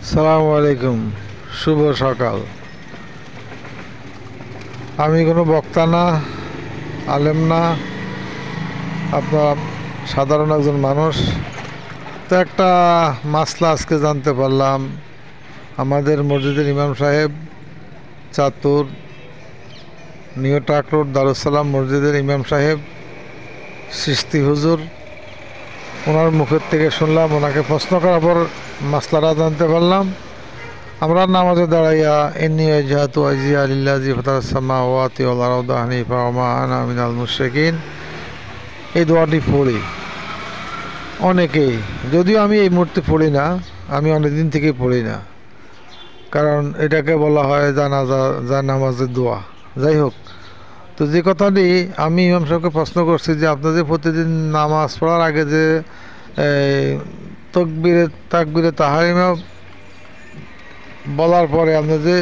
সালামু আলাইকুম। শুভ সকাল। আমি কোনো বক্তা না, আলেম না, আপনার সাধারণ একজন মানুষ। তো একটা মাসলা আজকে জানতে পারলাম। আমাদের মসজিদের ইমাম সাহেব, Chatur, new truck road Darussalam মসজিদের ইমাম সাহেব সিস্তি হুজুর, ওনার মুখের থেকে শুনলাম, ওনাকে প্রশ্ন করার পর মাসলাটা জানতে পারলাম। আমরা নামাজে দাঁড়াইয়া এন্নি ওয়াজহাতু ওয়াজহিয়া লিল্লাযী ফাতারাস সামাওয়াতি ওয়াল আরদা হানিফা ওয়া মা আনা মিনাল মুশরিকিন, এই দোয়াটি পড়ি অনেকেই। যদিও আমি এই মুহূর্তে পড়ি না, আমি অনেক দিন থেকেই পড়ি না, কারণ এটাকে বলা হয় নামাজের দোয়া। যাই হোক, তো যে কথাটি আমি ইমাম সাহেবকে প্রশ্ন করছি যে আপনাদের প্রতিদিন নামাজ পড়ার আগে যে তকবিরে তাকবিরে তাহারিমা বলার পরে আপনি যে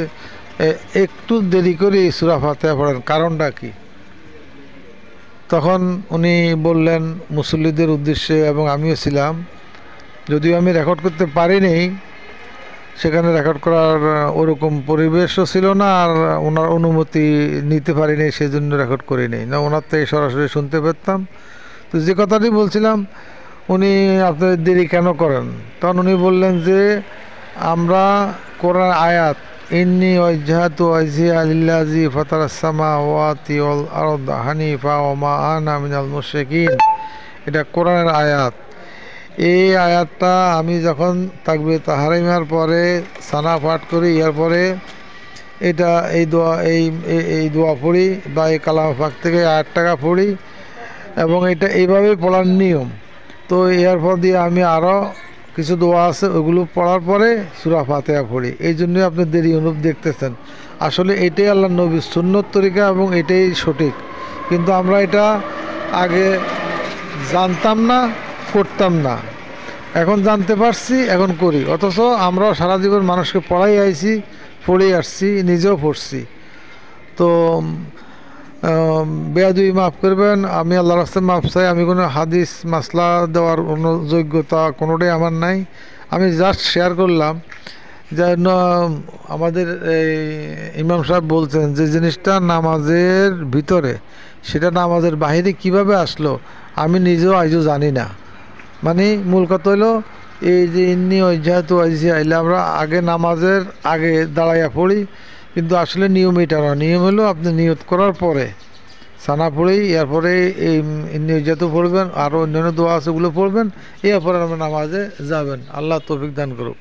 একটু দেরি করে সূরা ফাতিহা পড়েন, কারণটা কি? তখন উনি বললেন মুসল্লিদের উদ্দেশ্যে, এবং আমিও ছিলাম, যদিও আমি রেকর্ড করতে পারিনি, সেখানে রেকর্ড করার ওরকম পরিবেশও ছিল না, আর ওনার অনুমতি নিতে পারিনি, সেই জন্য রেকর্ড করিনি, না ওনার থেকে সরাসরি শুনতে পেতাম। তো যে কথাটি বলছিলাম, উনি আপনাদের দেরি কেন করেন, তখন উনি বললেন যে আমরা কোরআন আয়াত ইন্নী ওয়াজহাতু ওয়াজহিয়া লিল্লাযী ফাতারাস সামাওয়াতি ওয়াল আরদা হানিফা ওয়া মা আনা মিনাল মুশরিকিন, এটা কোরআনের আয়াত। এই আয়াতটা আমি যখন তাকবীর তাহরিমার পরে সানা পাঠ করি, এর পরে এটা এই দোয়া পড়ি, বা এই কালাম পাক থেকে আয়াতটাকা পড়ি, এবং এটা এইভাবেই পড়ার নিয়ম। তো এরপর দিয়ে আমি আরও কিছু দোয়া আছে, ওগুলো পড়ার পরে সূরা ফাতিহা পড়ি। এই জন্যই আপনি দেরি অনুভব দেখতেছেন। আসলে এটাই আল্লাহ নবীর সুন্নত তরিকা, এবং এটাই সঠিক। কিন্তু আমরা এটা আগে জানতাম না, করতাম না, এখন জানতে পারছি, এখন করি। অথচ আমরাও সারা জীবন মানুষকে পড়াই আইছি, পড়ে আসছি, নিজেও পড়ছি। তো বেয়াদবি মাফ করবেন, আমি আল্লাহর রাস্তায় মাফ চাই। আমি কোনো হাদিস মাসলা দেওয়ার কোনো যোগ্যতা কোনোটাই আমার নাই। আমি জাস্ট শেয়ার করলাম যে আমাদের এই ইমাম সাহেব বলছেন যে জিনিসটা নামাজের ভিতরে, সেটা নামাজের বাহিরে কিভাবে আসলো আমি নিজেও আজও জানি না। মানে মূল কথা হলো এই যে ইন্নী ওয়াজহাতু ওয়াজহিয়া, আইলে আমরা আগে নামাজের আগে দাঁড়াইয়া পড়ি, কিন্তু আসলে নিয়ম এটা না। নিয়ম হলো আপনি নিয়ত করার পরে সানা পড়েই এরপরে এই ইন্নী ওয়াজহাতু পড়বেন, আরও অন্যান্য দোয়া আছে ওগুলো পড়বেন, এরপরে আমরা নামাজে যাবেন। আল্লাহ তৌফিক দান করুক।